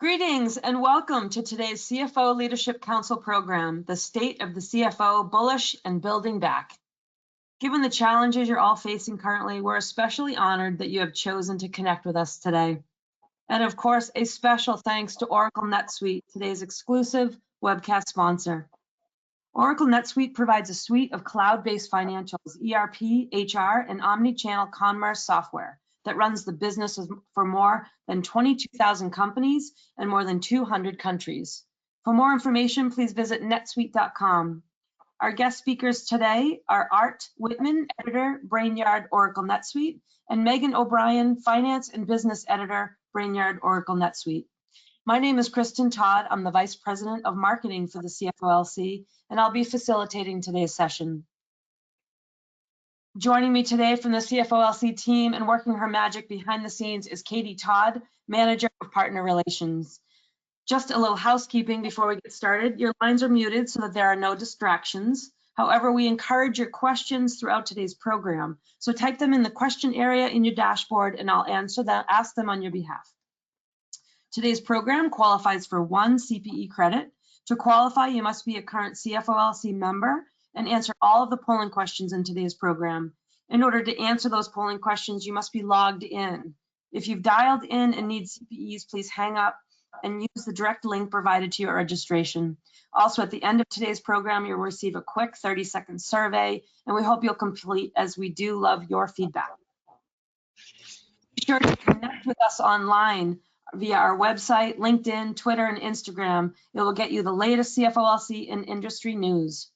Greetings and welcome to today's CFO Leadership Council program, The State of the CFO, Bullish and Building Back. Given the challenges you're all facing currently, we're especially honored that you have chosen to connect with us today. And of course, a special thanks to Oracle NetSuite, today's exclusive webcast sponsor. Oracle NetSuite provides a suite of cloud-based financials, ERP, HR, and omni-channel commerce software that runs the business for more than 22,000 companies and more than 200 countries. For more information, please visit netsuite.com. Our guest speakers today are Art Whitman, Editor, Brainyard, Oracle NetSuite, and Megan O'Brien, Finance and Business Editor, Brainyard, Oracle NetSuite. My name is Kristen Todd. I'm the Vice President of Marketing for the CFOLC, and I'll be facilitating today's session. Joining me today from the CFOLC team and working her magic behind the scenes is Katie Todd, Manager of Partner Relations. Just a little housekeeping before we get started. Your lines are muted so that there are no distractions. However, we encourage your questions throughout today's program. So type them in the question area in your dashboard and I'll ask them on your behalf. Today's program qualifies for 1 CPE credit. To qualify, you must be a current CFOLC member and answer all of the polling questions in today's program. In order to answer those polling questions, you must be logged in. If you've dialed in and need CPEs, please hang up and use the direct link provided to your registration. Also, at the end of today's program, you'll receive a quick 30-second survey, and we hope you'll complete, as we do love your feedback. Be sure to connect with us online via our website, LinkedIn, Twitter, and Instagram. It will get you the latest CFOLC and industry news.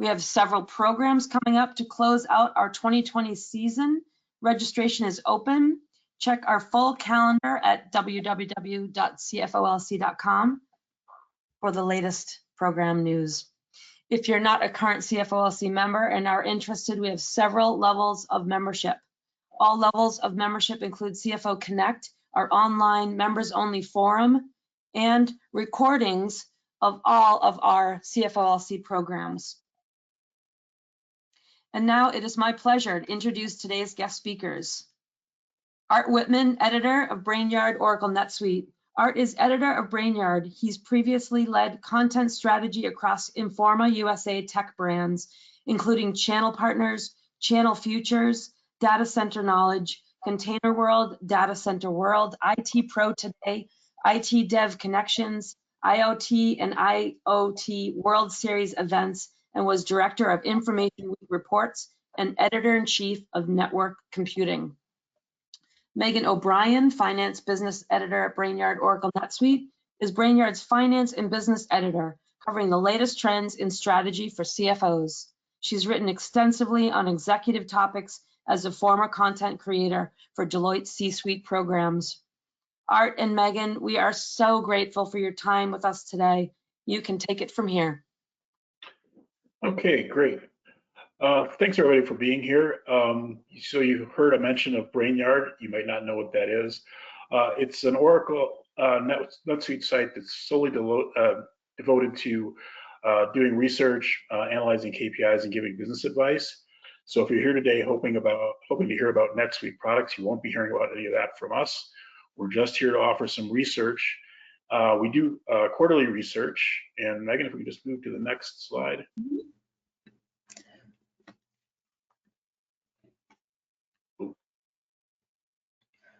We have several programs coming up to close out our 2020 season. Registration is open. Check our full calendar at www.cfolc.com for the latest program news. If you're not a current CFOLC member and are interested, we have several levels of membership. All levels of membership include CFO Connect, our online members-only forum, and recordings of all of our CFOLC programs. And now it is my pleasure to introduce today's guest speakers. Art Whitman, Editor of Brainyard, Oracle NetSuite. Art is Editor of Brainyard. He's previously led content strategy across Informa USA tech brands, including Channel Partners, Channel Futures, Data Center Knowledge, Container World, Data Center World, IT Pro Today, IT Dev Connections, IoT and IoT World Series events, and was Director of Information Week Reports and Editor-in-Chief of Network Computing. Megan O'Brien, Finance Business Editor at Brainyard Oracle NetSuite, is Brainyard's Finance and Business Editor, covering the latest trends in strategy for CFOs. She's written extensively on executive topics as a former content creator for Deloitte's C-suite programs. Art and Megan, we are so grateful for your time with us today. You can take it from here. Okay, great. Thanks everybody for being here. So you heard a mention of Brainyard. You might not know what that is. It's an Oracle NetSuite site that's solely devoted to doing research, analyzing KPIs, and giving business advice. So if you're here today hoping to hear about NetSuite products, you won't be hearing about any of that from us. We're just here to offer some research. We do quarterly research, and Megan, if we can just move to the next slide.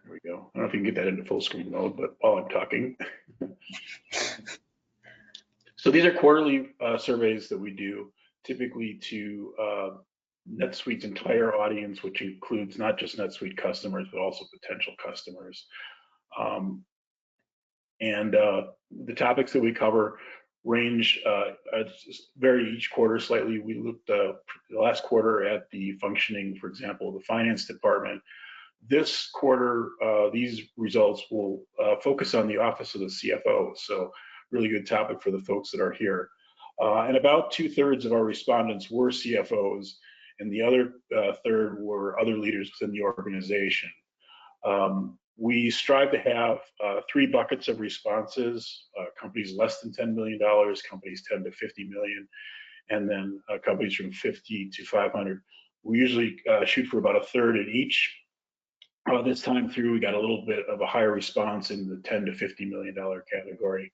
There we go. I don't know if you can get that into full screen mode, but while I'm talking. So these are quarterly surveys that we do, typically to NetSuite's entire audience, which includes not just NetSuite customers, but also potential customers. The topics that we cover range, vary each quarter slightly. We looked the last quarter at the functioning, for example, the finance department. This quarter, these results will focus on the office of the CFO. So really good topic for the folks that are here. And about 2/3 of our respondents were CFOs, and the other third were other leaders within the organization. We strive to have 3 buckets of responses: companies less than $10 million, companies 10 to 50 million, and then companies from 50 to 500. We usually shoot for about 1/3 in each. This time through, we got a little bit of a higher response in the $10 to $50 million category.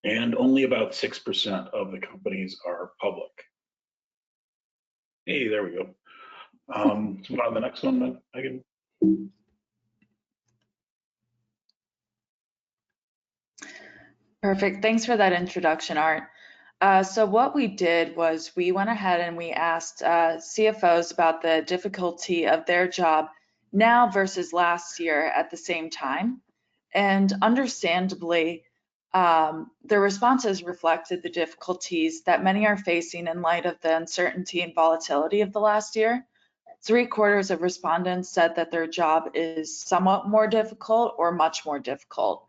And only about 6% of the companies are public. Hey, there we go. So move on to the next one, then, Megan. Perfect. Thanks for that introduction, Art. So what we did was we went ahead and we asked CFOs about the difficulty of their job now versus last year at the same time. And understandably, the responses reflected the difficulties that many are facing in light of the uncertainty and volatility of the last year. 3/4 of respondents said that their job is somewhat more difficult or much more difficult.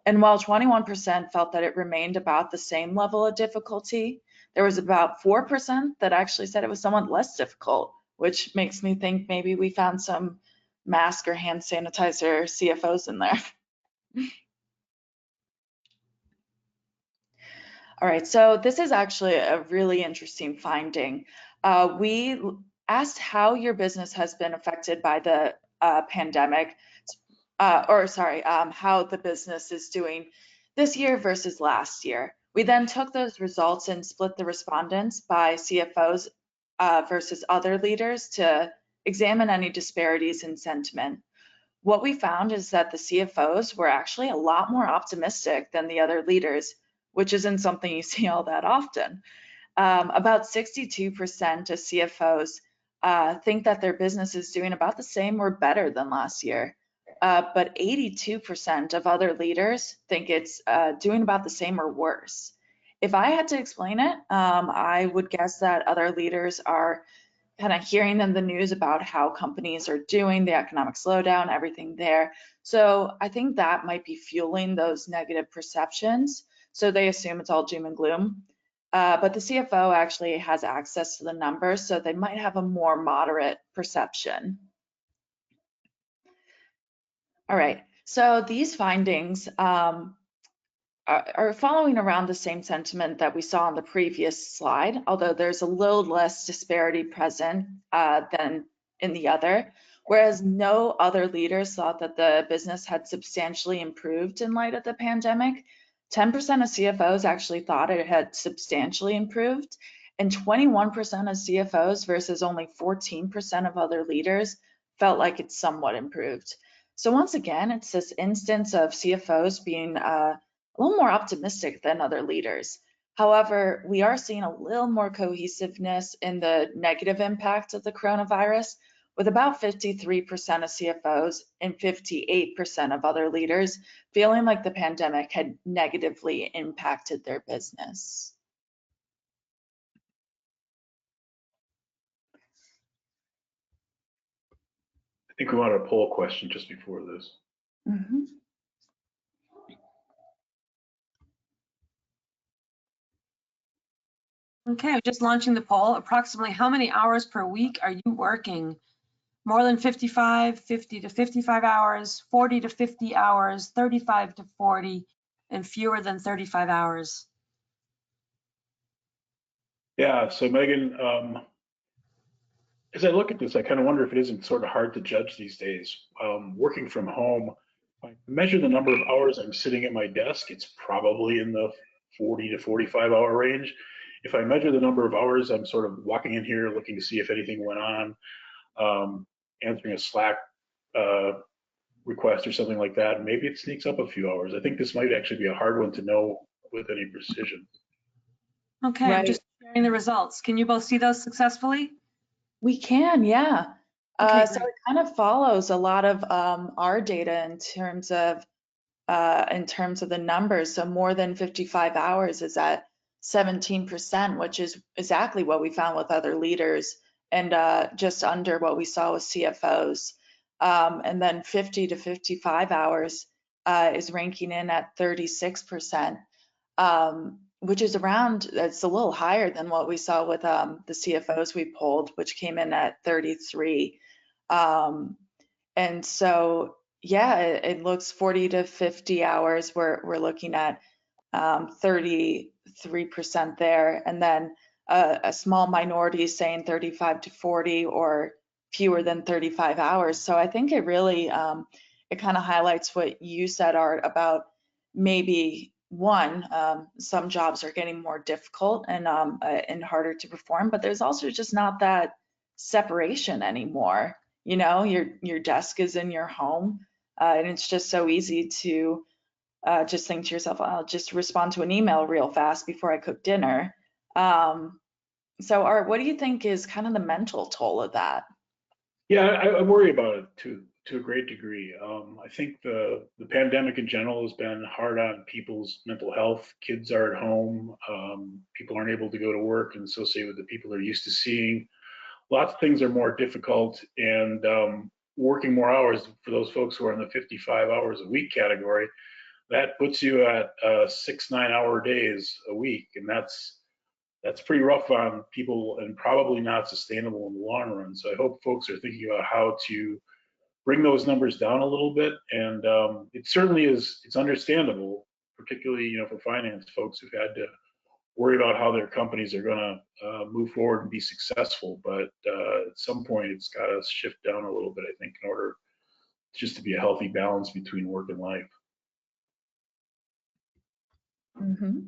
And while 21% felt that it remained about the same level of difficulty, there was about 4% that actually said it was somewhat less difficult, which makes me think maybe we found some mask or hand sanitizer CFOs in there. All right, so this is actually a really interesting finding. We asked how your business has been affected by the pandemic, how the business is doing this year versus last year. We then took those results and split the respondents by CFOs versus other leaders to examine any disparities in sentiment. What we found is that the CFOs were actually a lot more optimistic than the other leaders, which isn't something you see all that often. About 62% of CFOs think that their business is doing about the same or better than last year. But 82% of other leaders think it's doing about the same or worse. If I had to explain it, I would guess that other leaders are kind of hearing in the news about how companies are doing, the economic slowdown, everything there. So I think that might be fueling those negative perceptions. So they assume it's all doom and gloom. But the CFO actually has access to the numbers, so they might have a more moderate perception. All right, so these findings are following around the same sentiment that we saw on the previous slide, although there's a little less disparity present than in the other, whereas no other leaders thought that the business had substantially improved in light of the pandemic. 10% of CFOs actually thought it had substantially improved, and 21% of CFOs versus only 14% of other leaders felt like it's somewhat improved. So once again, it's this instance of CFOs being a little more optimistic than other leaders. However, we are seeing a little more cohesiveness in the negative impact of the coronavirus, with about 53% of CFOs and 58% of other leaders feeling like the pandemic had negatively impacted their business. I think we wanted a poll question just before this. Mm-hmm. Okay, I'm just launching the poll. Approximately how many hours per week are you working? More than 55, 50 to 55 hours, 40 to 50 hours, 35 to 40, and fewer than 35 hours. Yeah, so Megan, as I look at this, I kind of wonder if it isn't sort of hard to judge these days. Working from home, if I measure the number of hours I'm sitting at my desk, it's probably in the 40 to 45 hour range. If I measure the number of hours I'm sort of walking in here looking to see if anything went on, answering a Slack request or something like that, maybe it sneaks up a few hours. I think this might actually be a hard one to know with any precision. Okay, Right. I'm just sharing the results. Can you both see those successfully? We can, yeah. Okay, So great. it kind of follows a lot of our data in terms of the numbers. So more than 55 hours is at 17%, which is exactly what we found with other leaders, and just under what we saw with CFOs. And then 50 to 55 hours is ranking in at 36%, which is around, it's a little higher than what we saw with the CFOs we polled, which came in at 33. And so, yeah, it looks 40 to 50 hours. We're looking at 33% there, and then a small minority saying 35 to 40 or fewer than 35 hours. So I think it really, it kind of highlights what you said, Art, about maybe some jobs are getting more difficult and harder to perform, but there's also just not that separation anymore. You know, your desk is in your home, and it's just so easy to just think to yourself, I'll just respond to an email real fast before I cook dinner. So Art, what do you think is kind of the mental toll of that? Yeah, I worry about it to a great degree. I think the pandemic in general has been hard on people's mental health. Kids are at home. People aren't able to go to work and associate with the people they're used to seeing. Lots of things are more difficult, and working more hours for those folks who are in the 55 hours a week category, that puts you at 6 9-hour days a week, and that's pretty rough on people and probably not sustainable in the long run. So I hope folks are thinking about how to bring those numbers down a little bit. And it certainly is, it's understandable, particularly, for finance folks who've had to worry about how their companies are going to move forward and be successful. But at some point, it's got to shift down a little bit, I think, in order just to be a healthy balance between work and life. Mm-hmm.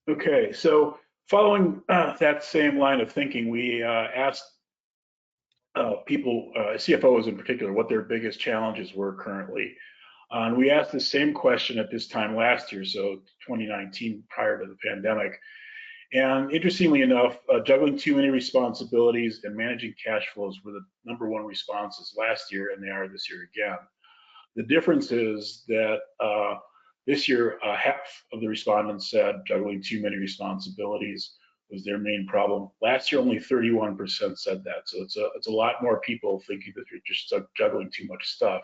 Okay, so following that same line of thinking, we asked people, CFOs in particular, what their biggest challenges were currently. And we asked the same question at this time last year, so 2019, prior to the pandemic. And interestingly enough, juggling too many responsibilities and managing cash flows were the #1 responses last year, and they are this year again. The difference is that this year, half of the respondents said juggling too many responsibilities was their main problem. Last year, only 31% said that. So it's a lot more people thinking that they're just juggling too much stuff.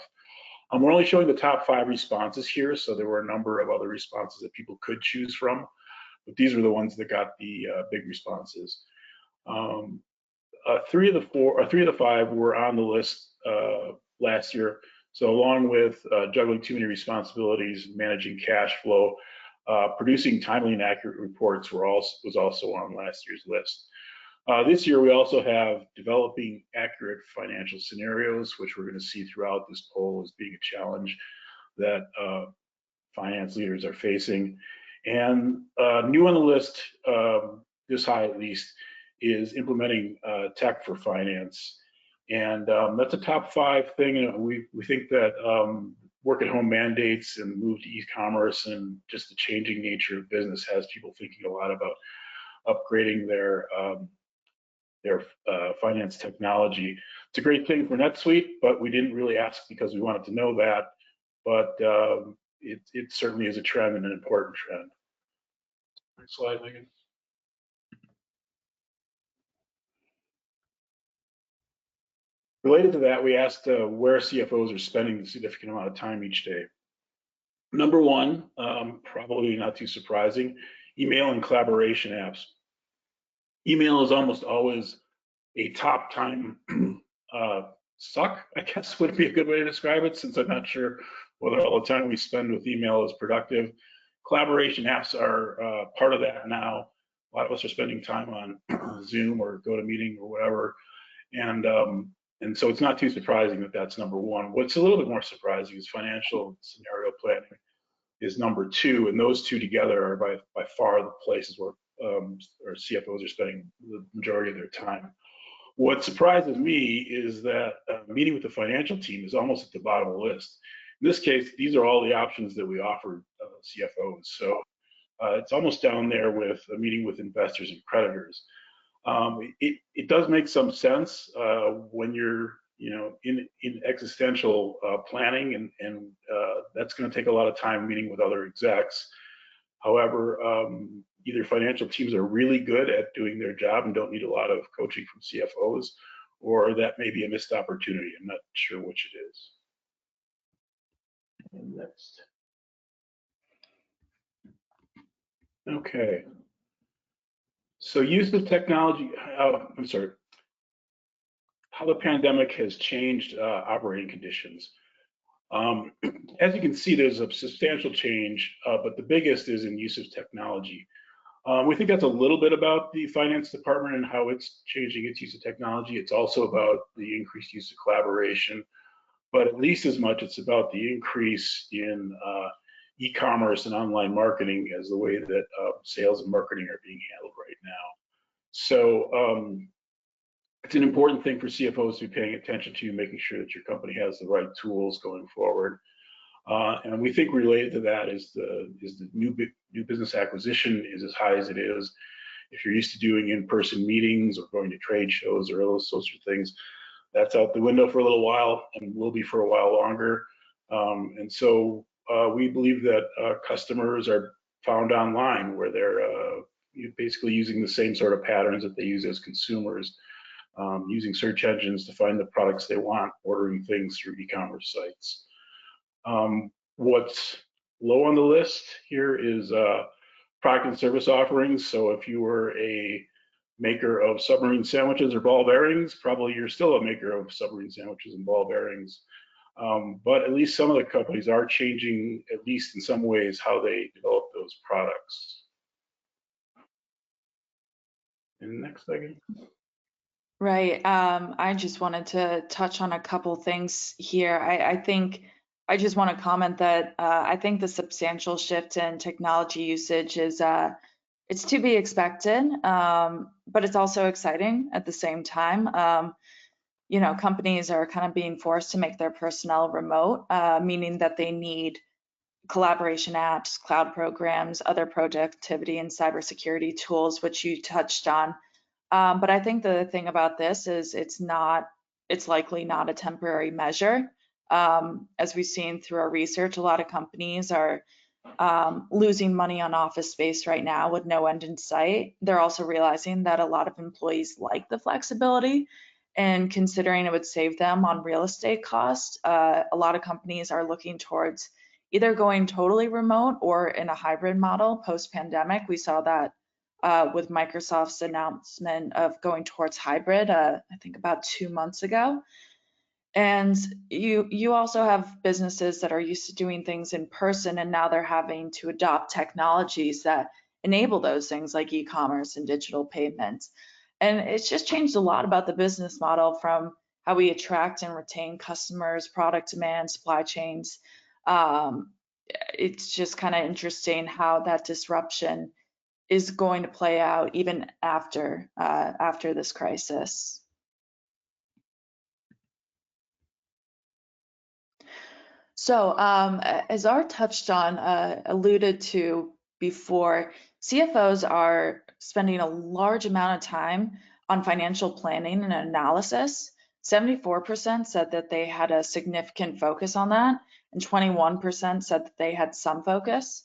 We're only showing the top 5 responses here, so there were a number of other responses that people could choose from, but these were the ones that got the big responses. 3 of the 5 were on the list last year. So along with juggling too many responsibilities, managing cash flow, producing timely and accurate reports was also on last year's list. This year, we also have developing accurate financial scenarios, which we're going to see throughout this poll as being a challenge that finance leaders are facing. And new on the list, this high at least, is implementing tech for finance. And that's a top 5 thing. And we think that work at home mandates and move to e-commerce and just the changing nature of business has people thinking a lot about upgrading their finance technology. It's a great thing for NetSuite, but we didn't really ask because we wanted to know that. But it certainly is a trend and an important trend. Next slide, Megan. Related to that, we asked where CFOs are spending a significant amount of time each day. #1, probably not too surprising, email and collaboration apps. Email is almost always a top time suck, I guess would be a good way to describe it, since I'm not sure whether all the time we spend with email is productive. Collaboration apps are part of that now. A lot of us are spending time on Zoom or GoToMeeting or whatever. And so it's not too surprising that that's #1. What's a little bit more surprising is financial scenario planning is #2, and those two together are by far the places where our CFOs are spending the majority of their time. What surprises me is that meeting with the financial team is almost at the bottom of the list. In this case, these are all the options that we offer CFOs. So it's almost down there with a meeting with investors and creditors. It does make some sense when you're in existential planning, and that's going to take a lot of time meeting with other execs. However, either financial teams are really good at doing their job and don't need a lot of coaching from CFOs, or that may be a missed opportunity. I'm not sure which it is. And next. Okay. So use of technology, I'm sorry, how the pandemic has changed operating conditions. As you can see, there's a substantial change, but the biggest is in use of technology. We think that's a little bit about the finance department and how it's changing its use of technology. It's also about the increased use of collaboration, but at least as much, it's about the increase in e-commerce and online marketing as the way that sales and marketing are being handled right now. So it's an important thing for CFOs to be paying attention to, making sure that your company has the right tools going forward. And we think related to that is the new business acquisition is as high as it is. If you're used to doing in-person meetings or going to trade shows or those sorts of things, that's out the window for a little while and will be for a while longer. And so we believe that customers are found online where they're basically using the same sort of patterns that they use as consumers, using search engines to find the products they want, ordering things through e-commerce sites. What's low on the list here is product and service offerings. So if you were a maker of submarine sandwiches or ball bearings, probably you're still a maker of submarine sandwiches and ball bearings. But at least some of the companies are changing, at least in some ways, how they develop those products. And next, Megan. Right. I just wanted to touch on a couple things here. I think I just want to comment that I think the substantial shift in technology usage is it's to be expected, but it's also exciting at the same time. You know, companies are kind of being forced to make their personnel remote, meaning that they need collaboration apps, cloud programs, other productivity and cybersecurity tools, which you touched on. But I think the thing about this is it's likely not a temporary measure. As we've seen through our research, a lot of companies are losing money on office space right now with no end in sight. They're also realizing that a lot of employees like the flexibility and considering it would save them on real estate costs. A lot of companies are looking towards either going totally remote or in a hybrid model post-pandemic. We saw that with Microsoft's announcement of going towards hybrid, I think about 2 months ago. And you also have businesses that are used to doing things in person, and now they're having to adopt technologies that enable those things like e-commerce and digital payments. And it's just changed a lot about the business model from how we attract and retain customers, product demand, supply chains. It's just kind of interesting how that disruption is going to play out even after this crisis. So as Art touched on, alluded to before, CFOs are spending a large amount of time on financial planning and analysis. 74% said that they had a significant focus on that, and 21% said that they had some focus.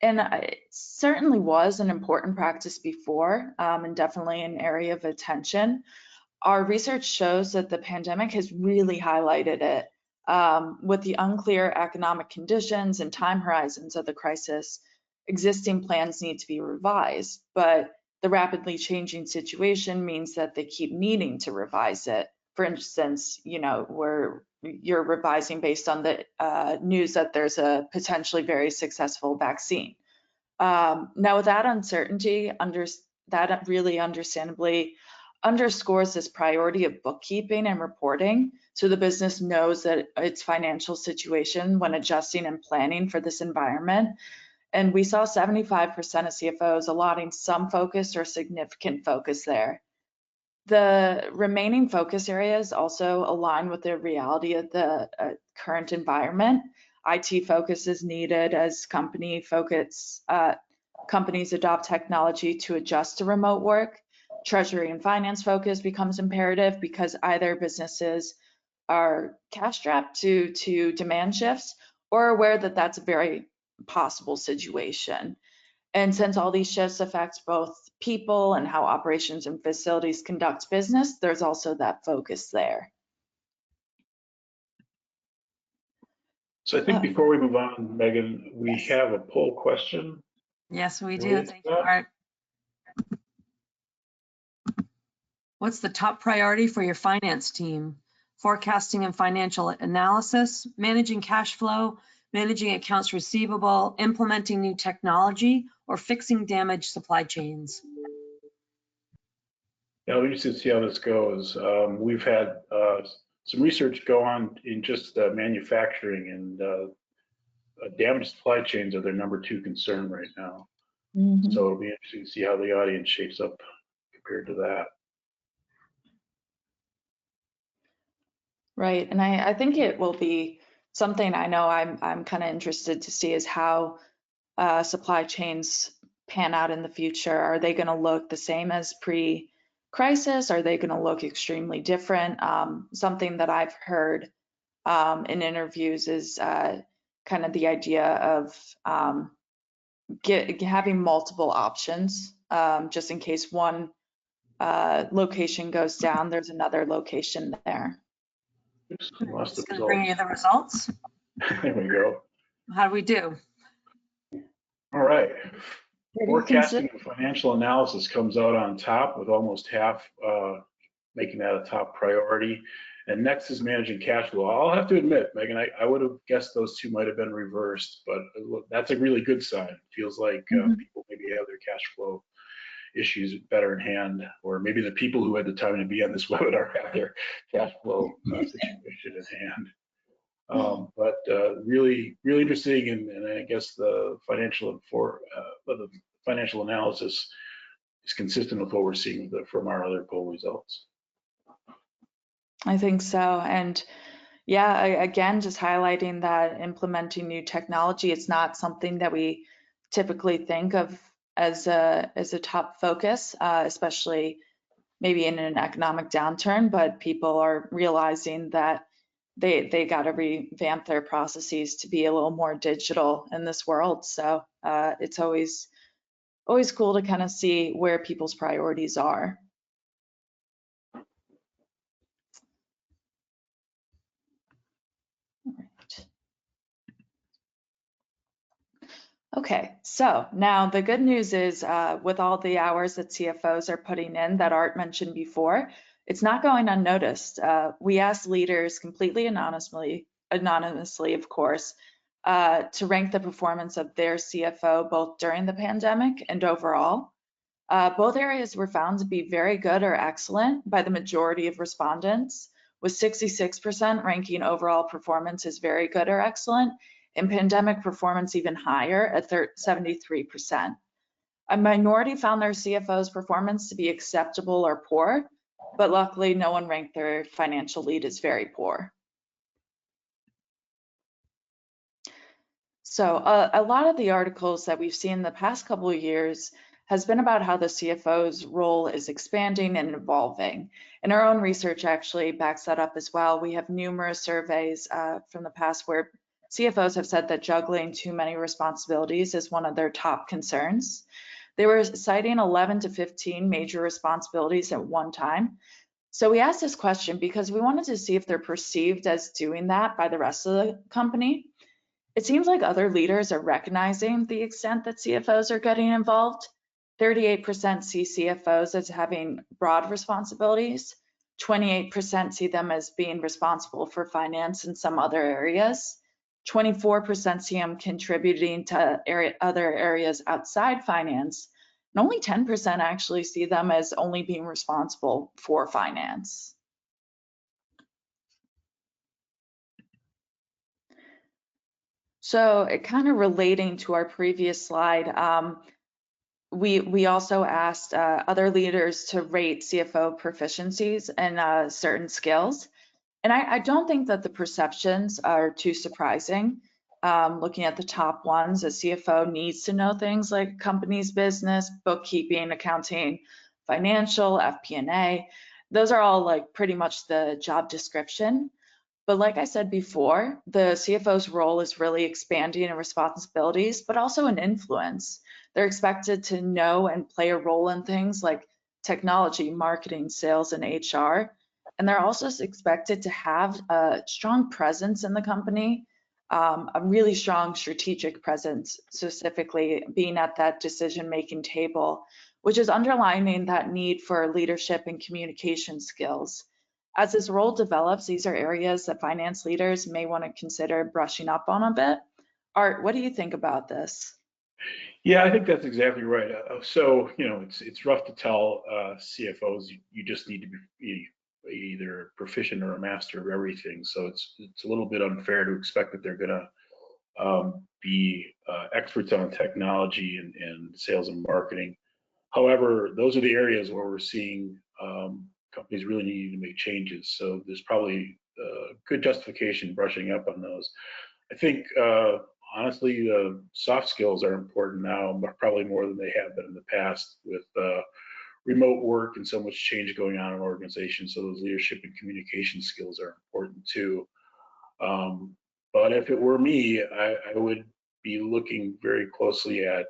And it certainly was an important practice before, and definitely an area of attention. Our research shows that the pandemic has really highlighted it. With the unclear economic conditions and time horizons of the crisis, existing plans need to be revised, but the rapidly changing situation means that they keep needing to revise it. For instance, you know, you're revising based on the news that there's a potentially very successful vaccine. Now, with that uncertainty, that really understandably underscores this priority of bookkeeping and reporting, so the business knows that its financial situation when adjusting and planning for this environment. And we saw 75% of CFOs allotting some focus or significant focus there. The remaining focus areas also align with the reality of the current environment. IT focus is needed as companies adopt technology to adjust to remote work. Treasury and finance focus becomes imperative because either businesses are cash strapped to demand shifts or aware that that's a very possible situation. And since all these shifts affect both people and how operations and facilities conduct business, there's also that focus there. So I think before we move on, Megan, we have a poll question. Yes, we do. Thank you, Art. What's the top priority for your finance team? Forecasting and financial analysis, managing cash flow, managing accounts receivable, implementing new technology, or fixing damaged supply chains? Yeah, let me just see how this goes. We've had some research go on in just manufacturing, and damaged supply chains are their #2 concern right now. So it'll be interesting to see how the audience shapes up compared to that. Right, and I think it will be something I know I'm kind of interested to see is how supply chains pan out in the future. Are they going to look the same as pre-crisis? Are they going to look extremely different? Something that I've heard in interviews is kind of the idea of having multiple options, just in case one location goes down, there's another location there. Oops, I'm lost the just going to bring results. you the results. There we go. How do we do? All right. Pretty Forecasting and financial analysis comes out on top with almost half making that a top priority. And next is managing cash flow. I'll have to admit, Megan, I would have guessed those two might have been reversed, but that's a really good sign. It feels like people maybe have their cash flow issues better in hand, or maybe the people who had the time to be on this webinar have their cash flow situation in hand. But really interesting, and I guess the financial analysis is consistent with what we're seeing from our other poll results. I think so. And yeah, again, just highlighting that implementing new technology, it's not something that we typically think of as a top focus, especially maybe in an economic downturn, but people are realizing that they got to revamp their processes to be a little more digital in this world. So it's always cool to kind of see where people's priorities are. Okay, so now the good news is with all the hours that CFOs are putting in that Art mentioned before, it's not going unnoticed. We asked leaders completely anonymously, of course, to rank the performance of their CFO both during the pandemic and overall. Both areas were found to be very good or excellent by the majority of respondents, with 66% ranking overall performance as very good or excellent, and pandemic performance even higher at 73%. A minority found their CFO's performance to be acceptable or poor, but luckily no one ranked their financial lead as very poor. So a lot of the articles that we've seen in the past couple of years has been about how the CFO's role is expanding and evolving. And our own research actually backs that up as well. We have numerous surveys from the past where CFOs have said that juggling too many responsibilities is one of their top concerns. They were citing 11 to 15 major responsibilities at one time. So we asked this question because we wanted to see if they're perceived as doing that by the rest of the company. It seems like other leaders are recognizing the extent that CFOs are getting involved. 38% see CFOs as having broad responsibilities. 28% see them as being responsible for finance in some other areas. 24% see them contributing to other areas outside finance. And only 10% actually see them as only being responsible for finance. So kind of relating to our previous slide, we also asked other leaders to rate CFO proficiencies in certain skills. And I don't think that the perceptions are too surprising. Looking at the top ones, a CFO needs to know things like company's business, bookkeeping, accounting, financial, FP&A. Those are all like pretty much the job description. But like I said before, the CFO's role is really expanding in responsibilities, but also in influence. They're expected to know and play a role in things like technology, marketing, sales, and HR. And they're also expected to have a strong presence in the company, a really strong strategic presence, specifically being at that decision-making table, which is underlining that need for leadership and communication skills. As this role develops, these are areas that finance leaders may want to consider brushing up on a bit, Art, what do you think about this? Yeah, I think that's exactly right. So, it's rough to tell CFOs you just need to be either proficient or a master of everything. So it's a little bit unfair to expect that they're going to be experts on technology and sales and marketing. However, those are the areas where we're seeing companies really needing to make changes. So there's probably good justification brushing up on those. I think honestly, soft skills are important now, but probably more than they have been in the past with remote work and so much change going on in organizations. So those leadership and communication skills are important too. But if it were me, I would be looking very closely at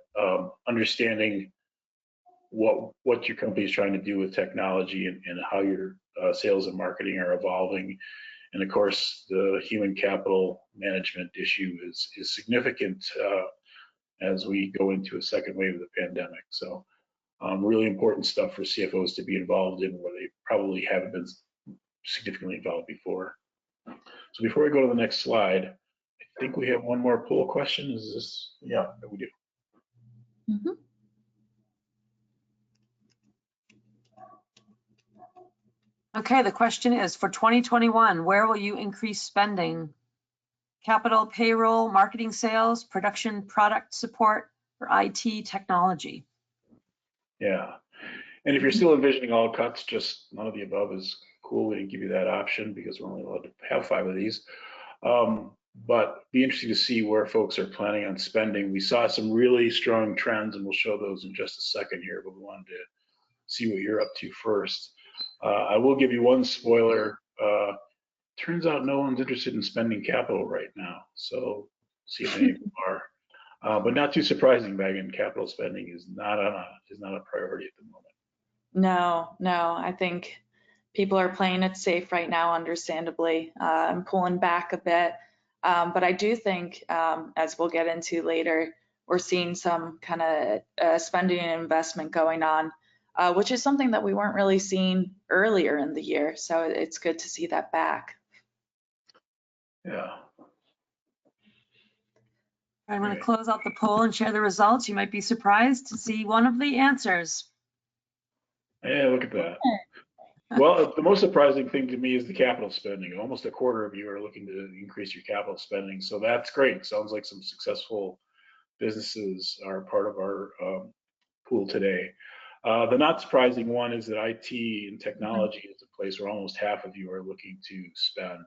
understanding what your company is trying to do with technology and how your sales and marketing are evolving. And of course, the human capital management issue is significant as we go into a second wave of the pandemic. So really important stuff for CFOs to be involved in where they probably haven't been significantly involved before. So before we go to the next slide, I think we have one more poll question. Is this? Yeah, we do. Mm-hmm. Okay, the question is, for 2021, where will you increase spending? Capital, payroll, marketing, sales, production, product support, or IT technology? Yeah. And if you're still envisioning all cuts, just none of the above is cool. We didn't give you that option because we're only allowed to have 5 of these. But be interesting to see where folks are planning on spending. We saw some really strong trends, and we'll show those in just a second here, but we wanted to see what you're up to first. I will give you one spoiler. Turns out no one's interested in spending capital right now. So see if any of them are. But not too surprising, Megan, capital spending is not a priority at the moment. No, I think people are playing it safe right now, understandably, and pulling back a bit. But I do think, as we'll get into later, we're seeing some kind of spending and investment going on, which is something that we weren't really seeing earlier in the year. So it's good to see that back. Yeah. I'm going to close out the poll and share the results. You might be surprised to see one of the answers. Yeah, look at that. Well, the most surprising thing to me is the capital spending. Almost a quarter of you are looking to increase your capital spending. So that's great. Sounds like some successful businesses are part of our pool today. The not surprising one is that IT and technology is a place where almost half of you are looking to spend.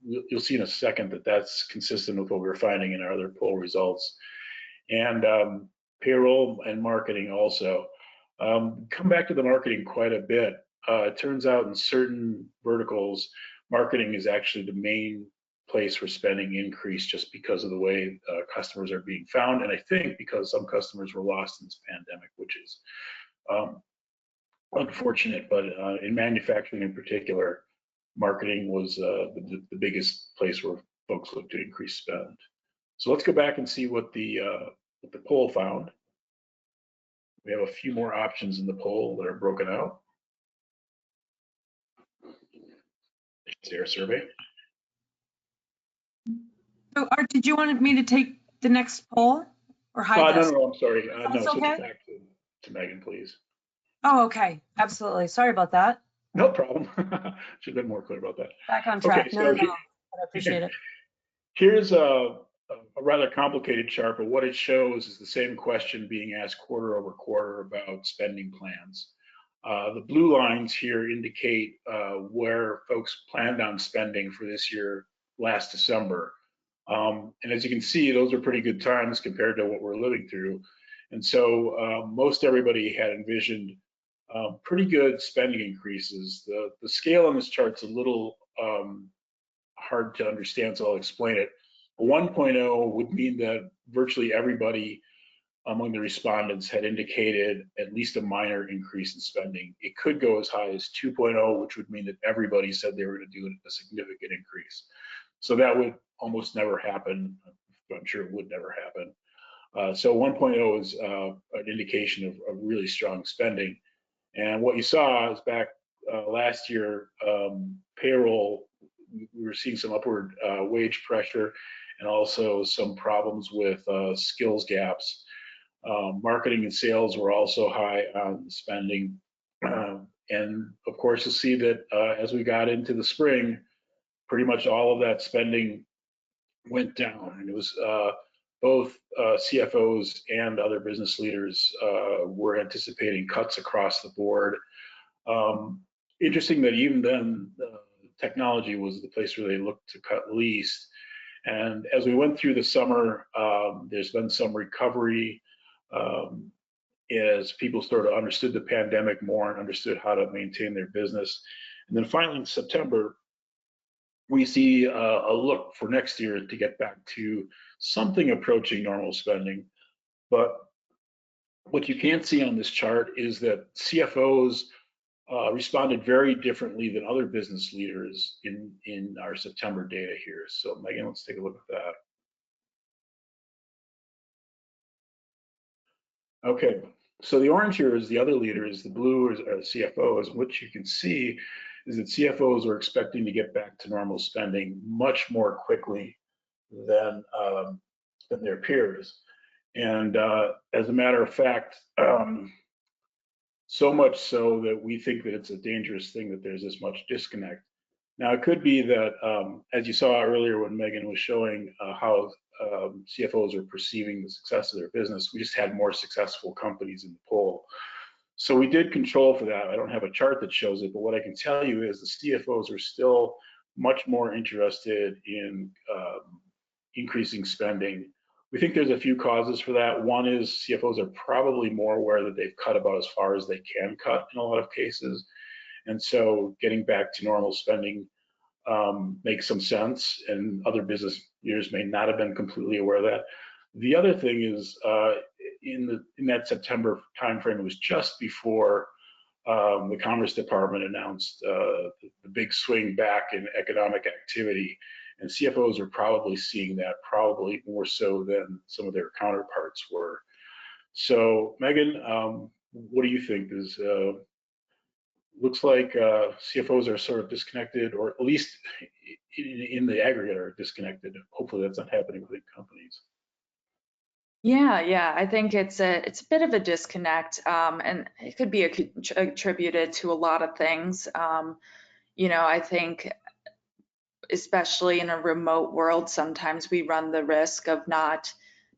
You'll see in a second that that's consistent with what we're finding in our other poll results. And payroll and marketing also. Come back to the marketing quite a bit. It turns out in certain verticals, marketing is actually the main place where spending increase just because of the way customers are being found. And I think because some customers were lost in this pandemic, which is unfortunate, but in manufacturing in particular, marketing was the biggest place where folks look to increase spend. So let's go back and see what the poll found. We have a few more options in the poll that are broken out. It's our survey. So Art, did you want me to take the next poll or hide this? No, I'm sorry. No, That's switch okay. back to Megan, please. Oh, okay. Absolutely. Sorry about that. No problem. Should have been more clear about that. Back on track. Okay, No, so I appreciate it. Here's a rather complicated chart, but what it shows is the same question being asked quarter over quarter about spending plans. The blue lines here indicate where folks planned on spending for this year last December. And as you can see, those are pretty good times compared to what we're living through. And so most everybody had envisioned pretty good spending increases. The scale on this chart's a little hard to understand, so I'll explain it. A 1.0 would mean that virtually everybody among the respondents had indicated at least a minor increase in spending. It could go as high as 2.0, which would mean that everybody said they were going to do a significant increase. So that would almost never happen. I'm sure it would never happen. So 1.0 is an indication of really strong spending. And what you saw is back last year, payroll we were seeing some upward wage pressure and also some problems with skills gaps. Marketing and sales were also high on spending. And of course, you'll see that as we got into the spring, pretty much all of that spending went down. And it was both CFOs and other business leaders were anticipating cuts across the board. Interesting that even then, technology was the place where they looked to cut least. And as we went through the summer, there's been some recovery as people sort of understood the pandemic more and understood how to maintain their business. And then finally in September, we see a look for next year to get back to something approaching normal spending. But what you can't see on this chart is that CFOs responded very differently than other business leaders in our September data here. So Megan, let's take a look at that. Okay, so the orange here is the other leaders, the blue is CFOs. What you can see is that CFOs are expecting to get back to normal spending much more quickly than their peers. And as a matter of fact, so much so that we think that it's a dangerous thing that there's this much disconnect. Now, it could be that, as you saw earlier when Megan was showing how CFOs are perceiving the success of their business, we just had more successful companies in the poll. So we did control for that. I don't have a chart that shows it, but what I can tell you is the CFOs are still much more interested in increasing spending. We think there's a few causes for that. One is CFOs are probably more aware that they've cut about as far as they can cut in a lot of cases. And so getting back to normal spending makes some sense, and other business leaders may not have been completely aware of that. The other thing is in that September timeframe, it was just before the Commerce Department announced the big swing back in economic activity. And CFOs are probably seeing that probably more so than some of their counterparts were. So Megan, what do you think? Looks like CFOs are sort of disconnected, or at least in the aggregate are disconnected. Hopefully that's not happening within companies. Yeah, I think it's a bit of a disconnect, and it could be attributed to a lot of things. I think especially in a remote world, sometimes we run the risk of not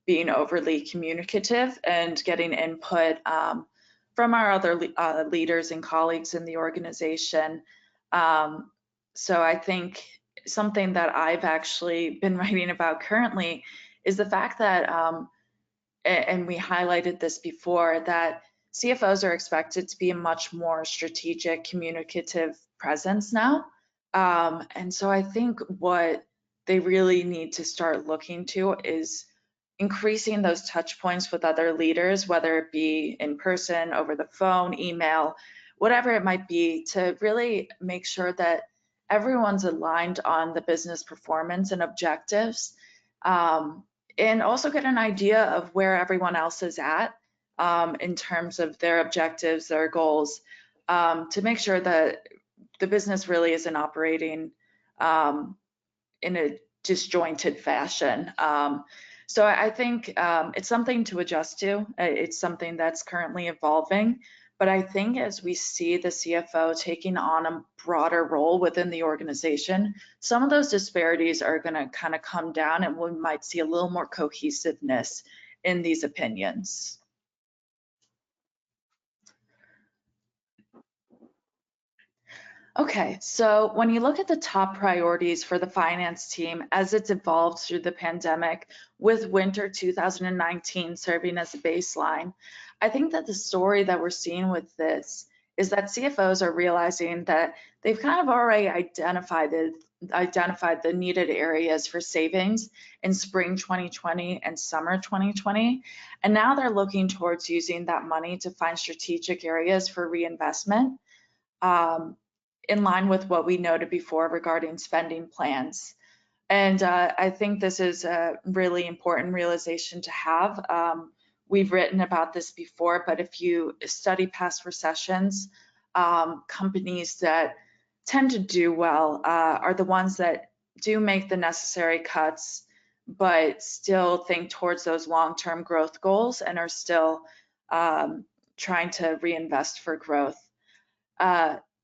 being overly communicative and getting input from our other leaders and colleagues in the organization. So I think something that I've actually been writing about currently is the fact that, and we highlighted this before, that CFOs are expected to be a much more strategic, communicative presence now. And so I think what they really need to start looking to is increasing those touch points with other leaders, whether it be in person, over the phone, email, whatever it might be, to really make sure that everyone's aligned on the business performance and objectives, and also get an idea of where everyone else is at in terms of their objectives, their goals, to make sure that the business really isn't operating in a disjointed fashion. So I think it's something to adjust to. It's something that's currently evolving. But I think as we see the CFO taking on a broader role within the organization, some of those disparities are going to kind of come down, and we might see a little more cohesiveness in these opinions. Okay, so when you look at the top priorities for the finance team as it's evolved through the pandemic, with winter 2019 serving as a baseline, I think that the story that we're seeing with this is that CFOs are realizing that they've kind of already identified the needed areas for savings in spring 2020 and summer 2020, and now they're looking towards using that money to find strategic areas for reinvestment. In line with what we noted before regarding spending plans. And I think this is a really important realization to have. We've written about this before, but if you study past recessions, companies that tend to do well are the ones that do make the necessary cuts, but still think towards those long-term growth goals and are still trying to reinvest for growth.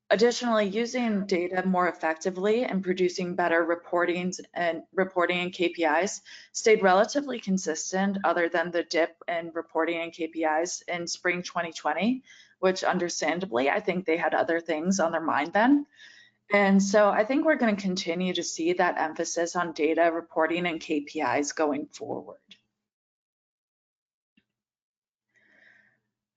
Additionally, using data more effectively and producing better reporting and KPIs stayed relatively consistent other than the dip in reporting and KPIs in spring 2020, which understandably, I think they had other things on their mind then. And so I think we're going to continue to see that emphasis on data reporting and KPIs going forward.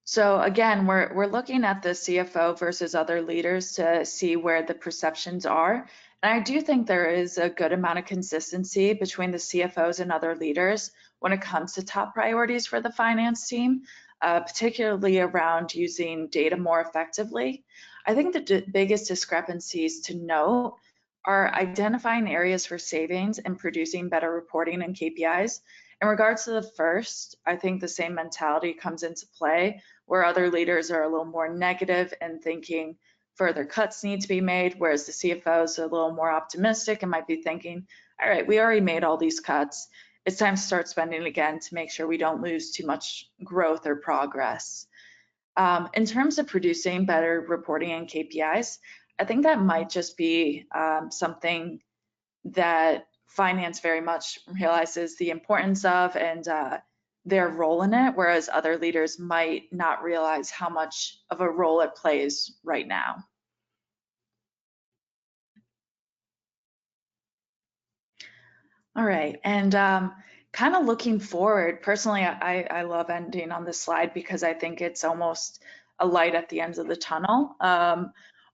So again, we're looking at the CFO versus other leaders to see where the perceptions are. And I do think there is a good amount of consistency between the CFOs and other leaders when it comes to top priorities for the finance team, particularly around using data more effectively. I think the biggest discrepancies to note are identifying areas for savings and producing better reporting and KPIs. In regards to the first, I think the same mentality comes into play, where other leaders are a little more negative and thinking further cuts need to be made, whereas the CFOs are a little more optimistic and might be thinking, all right, we already made all these cuts. It's time to start spending again to make sure we don't lose too much growth or progress. In terms of producing better reporting and KPIs, I think that might just be something that finance very much realizes the importance of and their role in it, whereas other leaders might not realize how much of a role it plays right now. All right, and kind of looking forward, personally, I love ending on this slide because I think it's almost a light at the end of the tunnel.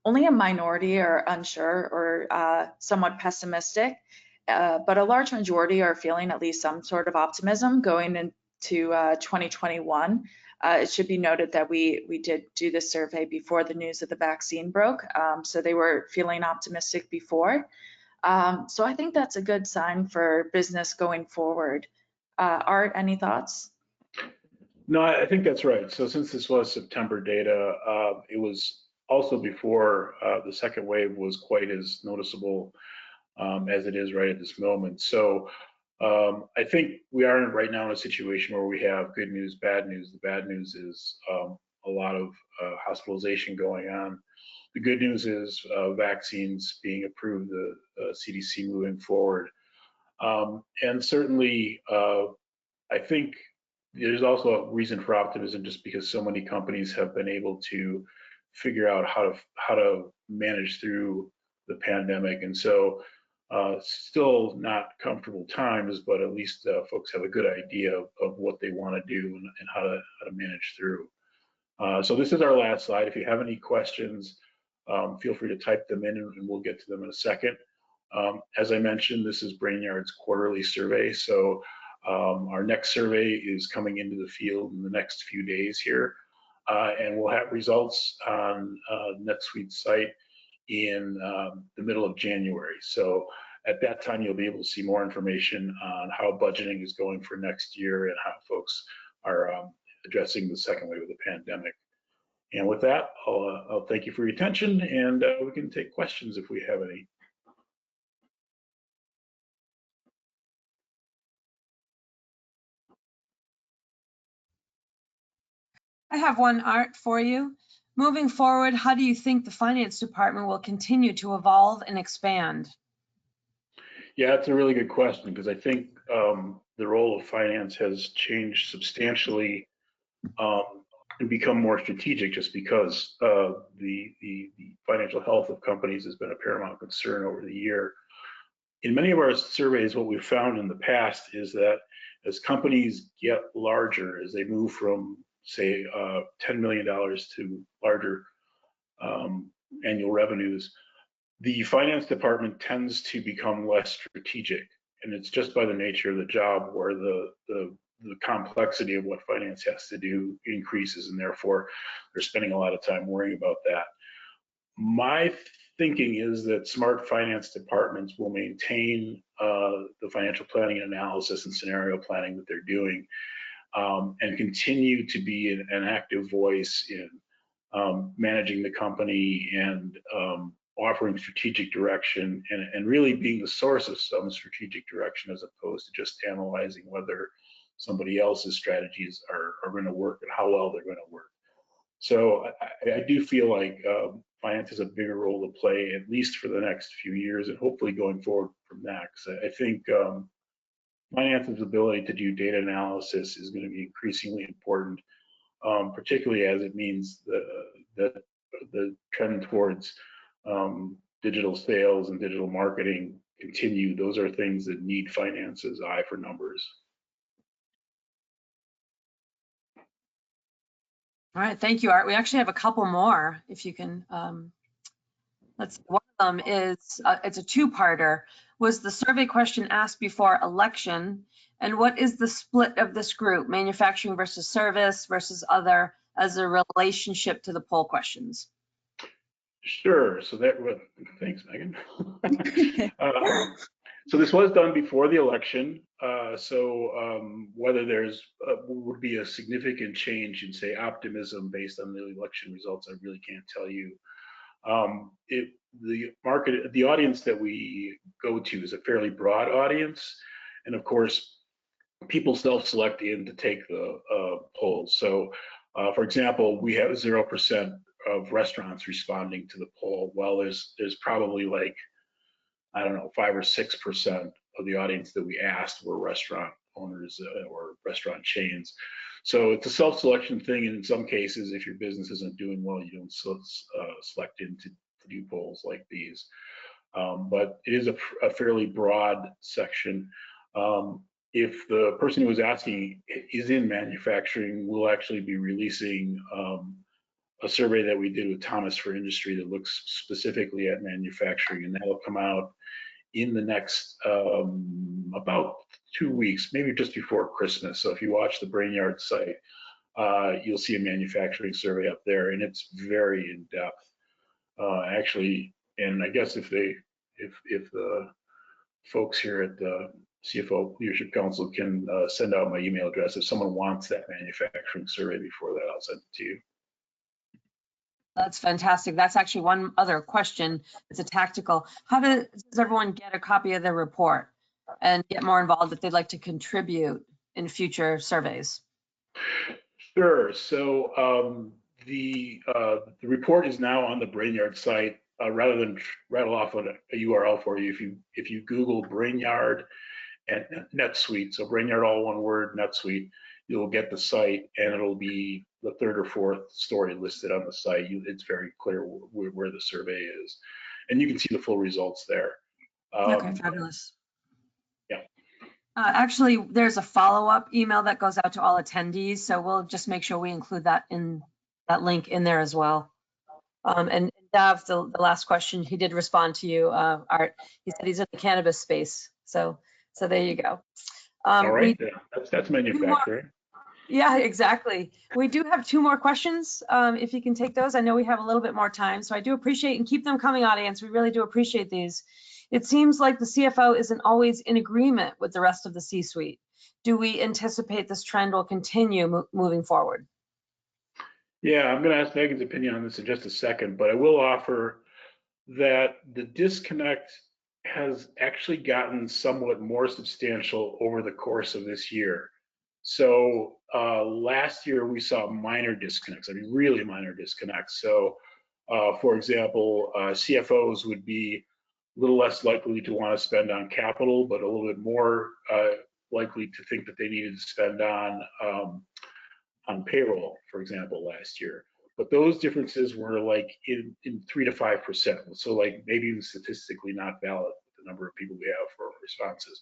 Only a minority are unsure or somewhat pessimistic, but a large majority are feeling at least some sort of optimism going into 2021. It should be noted that we did do this survey before the news of the vaccine broke, so they were feeling optimistic before. So I think that's a good sign for business going forward. Art, any thoughts? No, I think that's right. So since this was September data, it was also before the second wave was quite as noticeable as it is right at this moment. So I think we are right now in a situation where we have good news, bad news. The bad news is a lot of hospitalization going on. The good news is vaccines being approved, the CDC moving forward. And certainly, I think there's also a reason for optimism just because so many companies have been able to figure out how to manage through the pandemic. And so still not comfortable times, but at least folks have a good idea of what they want to do and how to manage through. So this is our last slide. If you have any questions, feel free to type them in and we'll get to them in a second. As I mentioned, this is Brainyard's quarterly survey. So our next survey is coming into the field in the next few days here. And we'll have results on NetSuite's site in the middle of January. So at that time, you'll be able to see more information on how budgeting is going for next year and how folks are addressing the second wave of the pandemic. And with that, I'll thank you for your attention, and we can take questions if we have any. I have one, Art, for you. Moving forward, how do you think the finance department will continue to evolve and expand? Yeah, that's a really good question because I think the role of finance has changed substantially and become more strategic just because the financial health of companies has been a paramount concern over the year. In many of our surveys, what we've found in the past is that as companies get larger, as they move from, say, $10 million to larger annual revenues, the finance department tends to become less strategic. And it's just by the nature of the job where the complexity of what finance has to do increases, and therefore they're spending a lot of time worrying about that. My thinking is that smart finance departments will maintain the financial planning and analysis and scenario planning that they're doing and continue to be an active voice in managing the company and offering strategic direction and really being the source of some strategic direction as opposed to just analyzing whether somebody else's strategies are going to work and how well they're going to work. So I do feel like finance has a bigger role to play, at least for the next few years, and hopefully going forward from that. Because I think finance's ability to do data analysis is going to be increasingly important, particularly as it means the trend towards digital sales and digital marketing continue. Those are things that need finance's eye for numbers. All right, thank you, Art. We actually have a couple more, if you can. Let's see. One of them is, it's a two-parter. Was the survey question asked before election? And what is the split of this group, manufacturing versus service versus other, as a relationship to the poll questions? Sure. So thanks, Megan. So this was done before the election. Whether there's would be a significant change in, say, optimism based on the election results, I really can't tell you. The audience that we go to is a fairly broad audience, and of course, people self-select in to take the polls. So, for example, we have 0% of restaurants responding to the poll. Well, there's probably like, I don't know, 5 or 6% of the audience that we asked were restaurant owners or restaurant chains. So it's a self-selection thing, and in some cases, if your business isn't doing well, you don't select in to do polls like these. But it is a fairly broad section. If the person who was asking is in manufacturing, we'll actually be releasing a survey that we did with Thomas for Industry that looks specifically at manufacturing, and that'll come out in the next about 2 weeks, maybe just before Christmas. So if you watch the Brainyard site, you'll see a manufacturing survey up there, and it's very in depth, actually. And I guess if the folks here at the CFO Leadership Council can send out my email address, if someone wants that manufacturing survey before that, I'll send it to you. That's fantastic. That's actually one other question. It's a tactical. How does everyone get a copy of the report and get more involved if they'd like to contribute in future surveys? Sure. So the report is now on the Brainyard site. Rather than rattle off a URL for you, if you Google Brainyard and NetSuite, so Brainyard all one word, NetSuite, you'll get the site, and it'll be the third or fourth story listed on the site. It's very clear where the survey is, and you can see the full results there. Okay, fabulous. Yeah. Actually, there's a follow-up email that goes out to all attendees, so we'll just make sure we include that in that link in there as well. And Dav, the last question, he did respond to you, Art. He said he's in the cannabis space, so there you go. All right, that's manufacturing. Yeah, exactly. We do have 2 more questions, if you can take those. I know we have a little bit more time, so I do appreciate, and keep them coming, audience. We really do appreciate these. It seems like the CFO isn't always in agreement with the rest of the C-suite. Do we anticipate this trend will continue moving forward? Yeah, I'm going to ask Megan's opinion on this in just a second, but I will offer that the disconnect has actually gotten somewhat more substantial over the course of this year. So last year we saw minor disconnects, I mean really minor disconnects. So for example, CFOs would be a little less likely to want to spend on capital, but a little bit more likely to think that they needed to spend on payroll, for example, last year. But those differences were like in 3 to 5%. So like maybe even statistically not valid with the number of people we have for responses.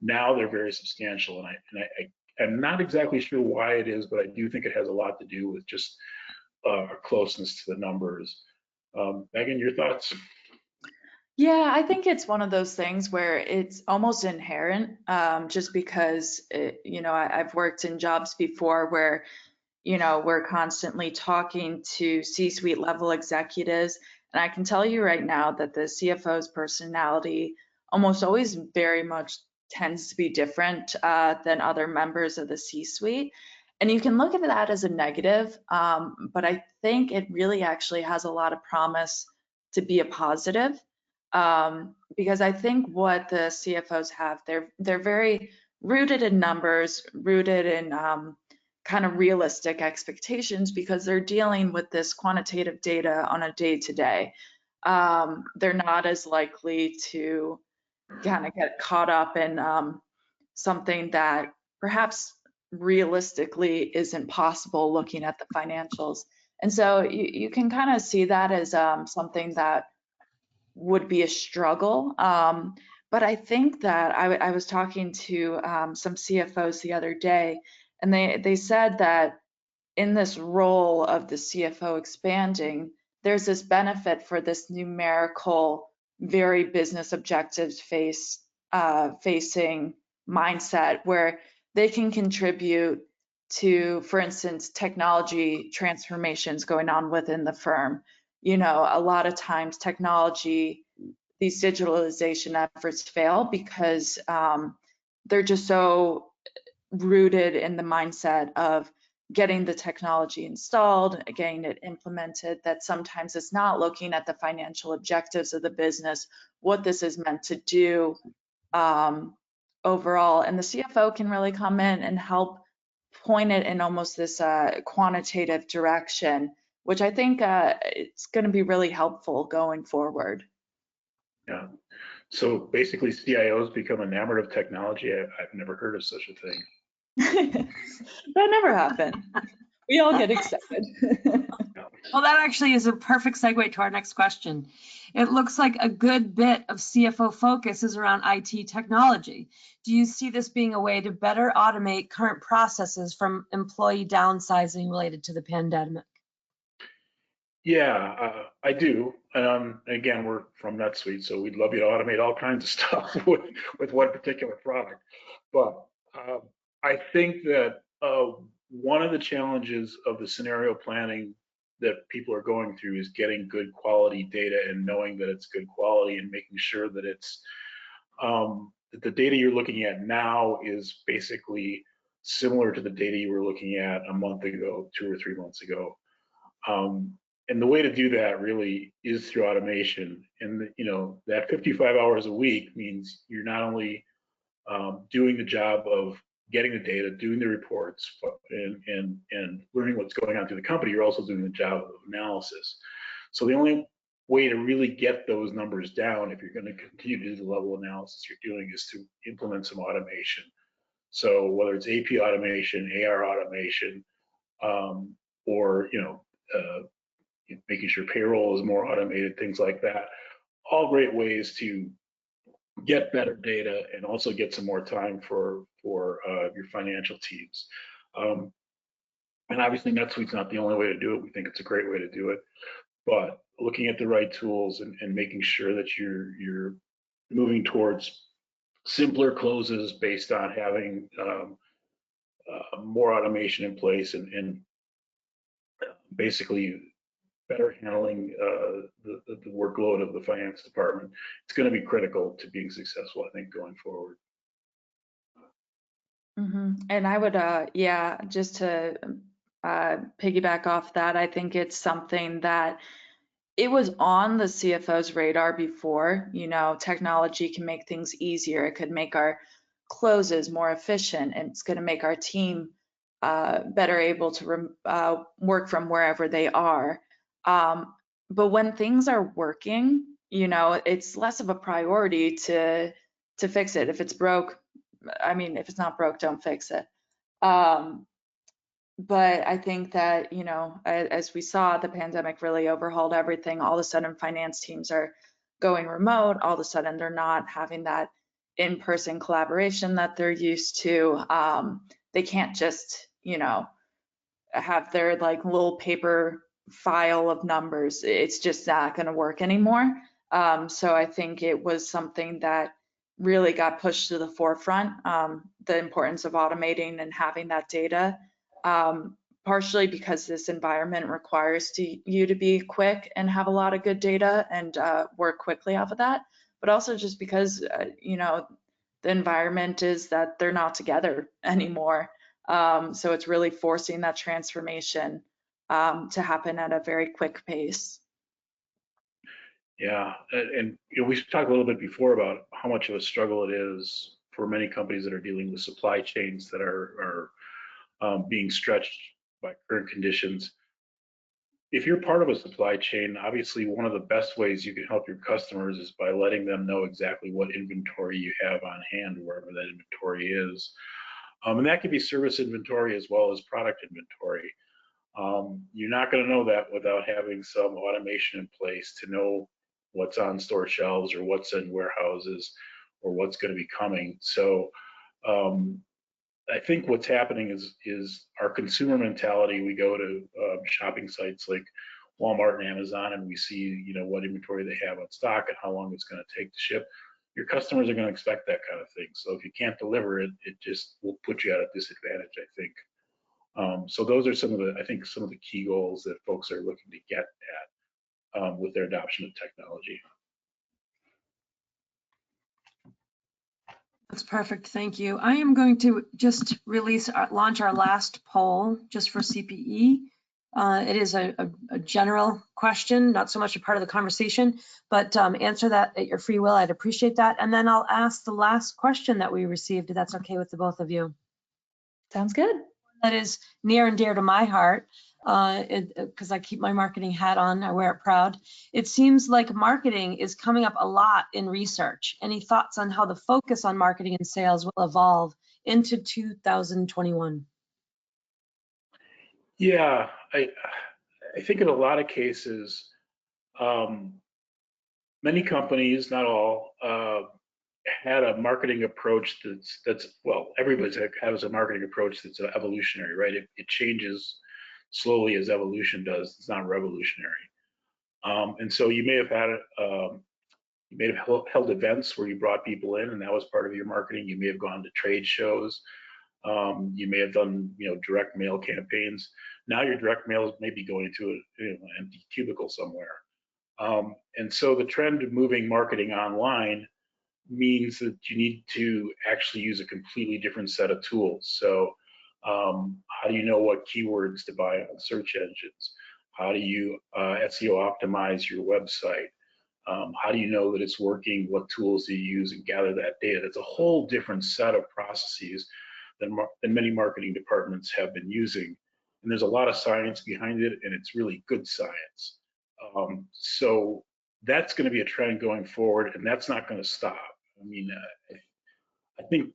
Now they're very substantial, and I'm not exactly sure why it is, but I do think it has a lot to do with just our closeness to the numbers. Megan, your thoughts? Yeah, I think it's one of those things where it's almost inherent, just because, I've worked in jobs before where, we're constantly talking to C-suite level executives. And I can tell you right now that the CFO's personality almost always very much tends to be different than other members of the C-suite. And you can look at that as a negative, but I think it really actually has a lot of promise to be a positive. Because I think what the CFOs have, they're very rooted in numbers, rooted in kind of realistic expectations, because they're dealing with this quantitative data on a day-to-day. They're not as likely to kind of get caught up in something that perhaps realistically isn't possible looking at the financials. And so you can kind of see that as something that would be a struggle. But I think that I was talking to some CFOs the other day, and they said that in this role of the CFO expanding, there's this benefit for this numerical, very business objectives facing mindset, where they can contribute to, for instance, technology transformations going on within the firm. You know, a lot of times technology, these digitalization efforts fail because they're just so rooted in the mindset of getting the technology installed, getting it implemented, that sometimes it's not looking at the financial objectives of the business, what this is meant to do overall. And the CFO can really come in and help point it in almost this quantitative direction, which I think it's going to be really helpful going forward. Yeah. So basically CIOs become enamored of technology. I've never heard of such a thing. That never happened. We all get excited. Well, that actually is a perfect segue to our next question. It looks like a good bit of CFO focus is around IT technology. Do you see this being a way to better automate current processes from employee downsizing related to the pandemic? Yeah, I do. Again, we're from NetSuite, so we'd love you to automate all kinds of stuff with one particular product. But I think that one of the challenges of the scenario planning that people are going through is getting good quality data and knowing that it's good quality and making sure that it's that the data you're looking at now is basically similar to the data you were looking at a month ago, 2 or 3 months ago. And the way to do that really is through automation. And you know, that 55 hours a week means you're not only doing the job of getting the data, doing the reports, and learning what's going on through the company, you're also doing the job of analysis. So the only way to really get those numbers down, if you're going to continue to do the level of analysis you're doing, is to implement some automation. So whether it's AP automation, AR automation, or making sure payroll is more automated, things like that, all great ways to get better data and also get some more time for your financial teams. And obviously NetSuite's not the only way to do it. We think it's a great way to do it, but looking at the right tools and making sure that you're moving towards simpler closes based on having more automation in place and basically better handling the workload of the finance department. It's going to be critical to being successful, I think, going forward. And I would, just to piggyback off that, I think it's something that it was on the CFO's radar before. You know, technology can make things easier. It could make our closes more efficient, and it's going to make our team better able to work from wherever they are. But when things are working, you know, it's less of a priority to fix it. If it's broke, I mean, if it's not broke, don't fix it. But I think that, you know, as we saw, the pandemic really overhauled everything. All of a sudden, finance teams are going remote. All of a sudden, they're not having that in-person collaboration that they're used to. They can't just, you know, have their like little paper file of numbers. It's just not going to work anymore. So I think it was something that really got pushed to the forefront, the importance of automating and having that data, partially because this environment requires you to be quick and have a lot of good data and work quickly off of that, but also just because, you know, the environment is that they're not together anymore. So it's really forcing that transformation to happen at a very quick pace. Yeah, and we talked a little bit before about how much of a struggle it is for many companies that are dealing with supply chains that are being stretched by current conditions. If you're part of a supply chain, obviously one of the best ways you can help your customers is by letting them know exactly what inventory you have on hand, wherever that inventory is. And that could be service inventory as well as product inventory. You're not going to know that without having some automation in place to know what's on store shelves or what's in warehouses or what's going to be coming. So I think what's happening is our consumer mentality. We go to shopping sites like Walmart and Amazon, and we see what inventory they have on stock and how long it's going to take to ship. Your customers are going to expect that kind of thing. So if you can't deliver it, it just will put you at a disadvantage, I think. So those are some of the key goals that folks are looking to get at with their adoption of technology. That's perfect. Thank you. I am going to just launch our last poll just for CPE. It is a general question, not so much a part of the conversation, but answer that at your free will. I'd appreciate that. And then I'll ask the last question that we received, if that's okay with the both of you. Sounds good. That is near and dear to my heart, because I keep my marketing hat on. I wear it proud. It seems like marketing is coming up a lot in research. Any thoughts on how the focus on marketing and sales will evolve into 2021? Yeah, I think in a lot of cases, many companies, not all, had a marketing approach that's well, everybody has a marketing approach that's evolutionary, right? It changes slowly as evolution does. It's not revolutionary. And so you may have held events where you brought people in, and that was part of your marketing. You may have gone to trade shows. You may have done direct mail campaigns. Now your direct mail may be going to an empty cubicle somewhere. And so the trend of moving marketing online means that you need to actually use a completely different set of tools. So how do you know what keywords to buy on search engines? How do you SEO optimize your website? How do you know that it's working? What tools do you use and gather that data? That's a whole different set of processes than many marketing departments have been using. And there's a lot of science behind it, and it's really good science. So that's going to be a trend going forward, and that's not going to stop. I mean, I think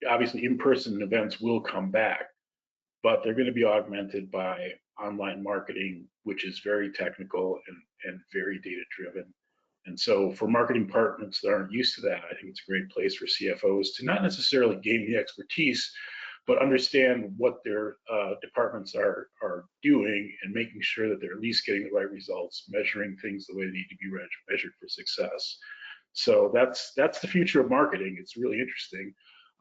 obviously in-person events will come back, but they're going to be augmented by online marketing, which is very technical and very data-driven. And so for marketing departments that aren't used to that, I think it's a great place for CFOs to not necessarily gain the expertise, but understand what their departments are doing and making sure that they're at least getting the right results, measuring things the way they need to be measured for success. So that's the future of marketing. It's really interesting.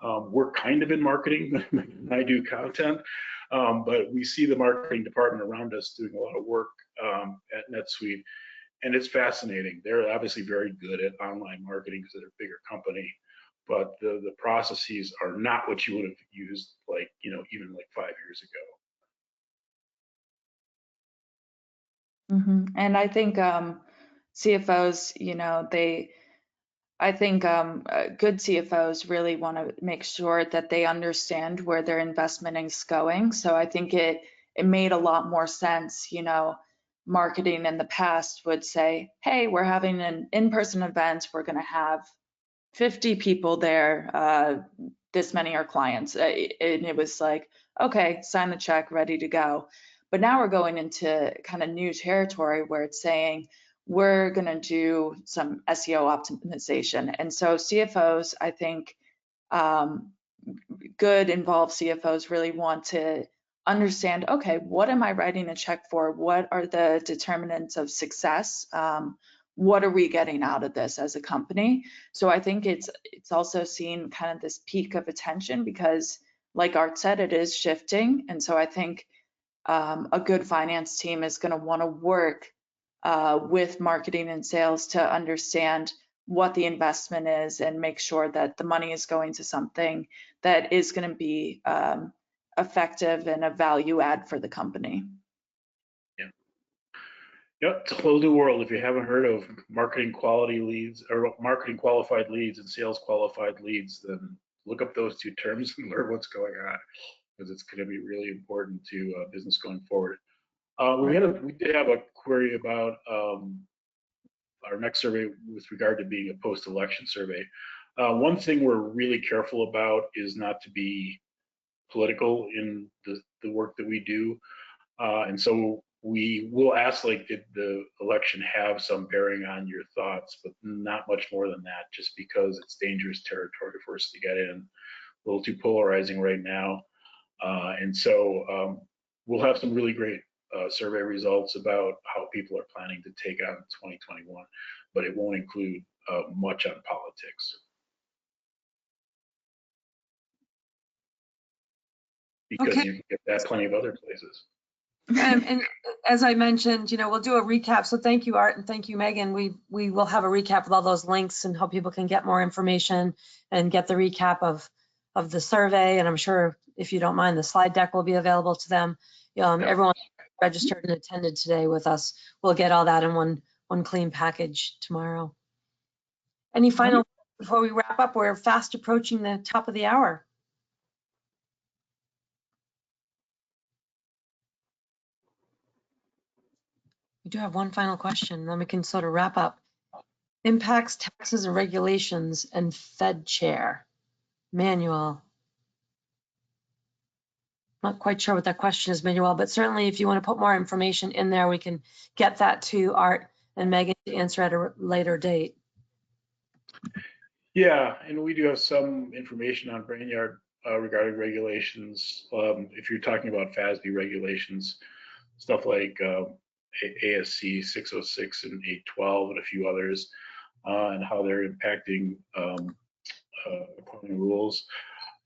We're kind of in marketing. I do content, but we see the marketing department around us doing a lot of work at NetSuite, and it's fascinating. They're obviously very good at online marketing because they're a bigger company, but the processes are not what you would have used even like 5 years ago. And I think CFOs, I think good CFOs really want to make sure that they understand where their investment is going. So I think it made a lot more sense, marketing in the past would say, hey, we're having an in-person event, we're going to have 50 people there, this many are clients. And it was like, okay, sign the check, ready to go. But now we're going into kind of new territory where it's saying, we're going to do some SEO optimization. And so CFOs, I think, good involved CFOs really want to understand, okay, what am I writing a check for? What are the determinants of success? What are we getting out of this as a company? So I think it's also seen kind of this peak of attention because, like Art said, it is shifting. And so I think a good finance team is going to want to work with marketing and sales to understand what the investment is and make sure that the money is going to something that is going to be effective and a value add for the company. Yeah. Yep, it's a whole new world. If you haven't heard of marketing quality leads or marketing qualified leads and sales qualified leads, then look up those two terms and learn what's going on, because it's going to be really important to business going forward. We did have a query about our next survey with regard to being a post-election survey. One thing we're really careful about is not to be political in the work that we do. And so we will ask, like, did the election have some bearing on your thoughts, but not much more than that, just because it's dangerous territory for us to get in. A little too polarizing right now. And so we'll have some really great survey results about how people are planning to take on 2021, but it won't include much on politics. Because Okay. you can get that plenty of other places. And as I mentioned, we'll do a recap. So thank you, Art, and thank you, Megan. We will have a recap with all those links and how people can get more information and get the recap of the survey. And I'm sure, if you don't mind, the slide deck will be available to them. Everyone registered and attended today with us. We'll get all that in one clean package tomorrow. Any final before we wrap up? We're fast approaching the top of the hour. We do have one final question, then we can sort of wrap up. Impacts, taxes, and regulations, and Fed chair. Manuel. Not quite sure what that question is, Manuel, but certainly if you want to put more information in there, we can get that to Art and Megan to answer at a later date. Yeah, and we do have some information on Brainyard regarding regulations. If you're talking about FASB regulations, stuff like ASC 606 and 812 and a few others, and how they're impacting accounting rules.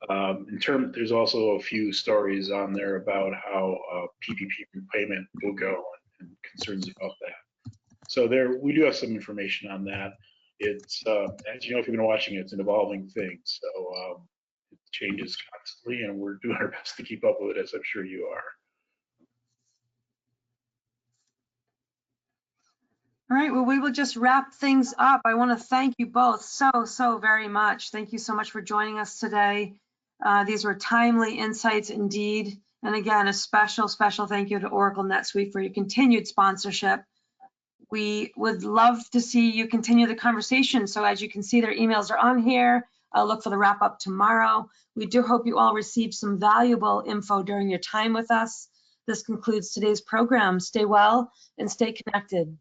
There's also a few stories on there about how PPP repayment will go and concerns about that. So we do have some information on that. It's, as you know, if you've been watching, it's an evolving thing. So it changes constantly, and we're doing our best to keep up with it, as I'm sure you are. All right, well, we will just wrap things up. I want to thank you both so very much. Thank you so much for joining us today. These were timely insights indeed. And again, a special thank you to Oracle NetSuite for your continued sponsorship. We would love to see you continue the conversation. So as you can see, their emails are on here. I'll look for the wrap up tomorrow. We do hope you all received some valuable info during your time with us. This concludes today's program. Stay well and stay connected.